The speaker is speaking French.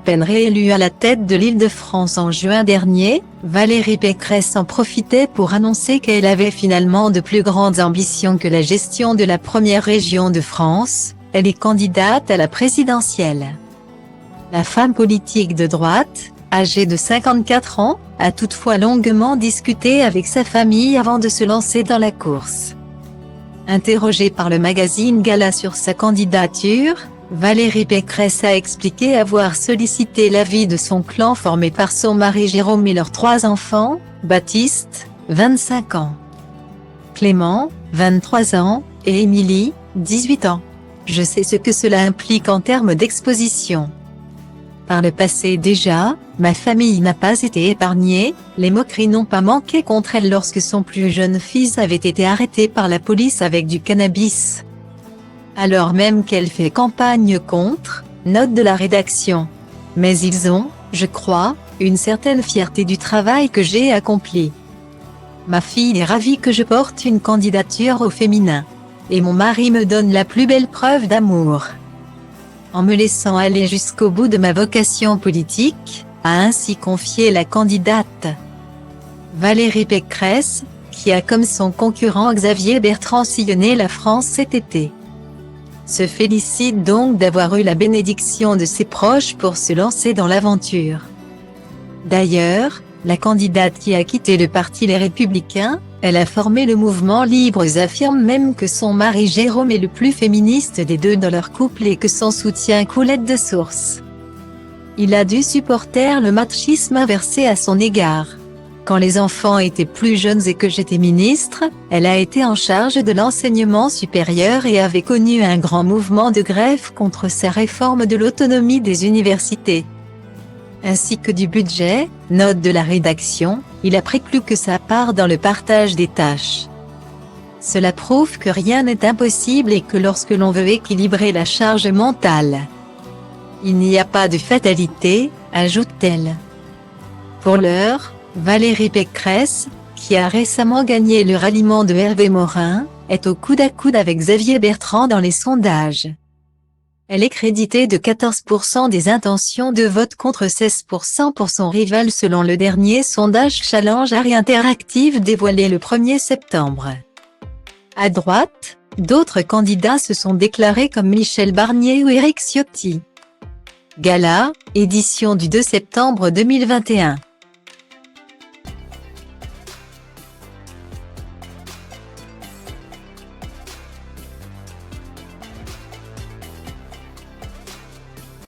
peine réélue à la tête de l'Île-de-France en juin dernier, Valérie Pécresse en profitait pour annoncer qu'elle avait finalement de plus grandes ambitions que la gestion de la première région de France. Elle est candidate à la présidentielle. La femme politique de droite, âgée de 54 ans, a toutefois longuement discuté avec sa famille avant de se lancer dans la course. Interrogée par le magazine Gala sur sa candidature, Valérie Pécresse a expliqué avoir sollicité l'avis de son clan formé par son mari Jérôme et leurs 3 enfants, Baptiste, 25 ans, Clément, 23 ans, et Émilie, 18 ans. Je sais ce que cela implique en termes d'exposition. Par le passé déjà, ma famille n'a pas été épargnée, les moqueries n'ont pas manqué contre elle lorsque son plus jeune fils avait été arrêté par la police avec du cannabis. Alors même qu'elle fait campagne contre, note de la rédaction. Mais ils ont, je crois, une certaine fierté du travail que j'ai accompli. Ma fille est ravie que je porte une candidature au féminin. Et mon mari me donne la plus belle preuve d'amour. En me laissant aller jusqu'au bout de ma vocation politique, a ainsi confié la candidate. Valérie Pécresse, qui a comme son concurrent Xavier Bertrand sillonné la France cet été, se félicite donc d'avoir eu la bénédiction de ses proches pour se lancer dans l'aventure. D'ailleurs, la candidate qui a quitté le parti Les Républicains, elle a formé le mouvement Libres affirme même que son mari Jérôme est le plus féministe des deux dans leur couple et que son soutien coulait de source. Il a dû supporter le machisme inversé à son égard. Quand les enfants étaient plus jeunes et que j'étais ministre, elle a été en charge de l'enseignement supérieur et avait connu un grand mouvement de grève contre sa réforme de l'autonomie des universités, ainsi que du budget, note de la rédaction, il a pris plus que sa part dans le partage des tâches. Cela prouve que rien n'est impossible et que lorsque l'on veut équilibrer la charge mentale, il n'y a pas de fatalité, ajoute-t-elle. Pour l'heure, Valérie Pécresse, qui a récemment gagné le ralliement de Hervé Morin, est au coude à coude avec Xavier Bertrand dans les sondages. Elle est créditée de 14% des intentions de vote contre 16% pour son rival selon le dernier sondage Challenge Area Interactive dévoilé le 1er septembre. À droite, d'autres candidats se sont déclarés comme Michel Barnier ou Éric Ciotti. Gala, édition du 2 septembre 2021.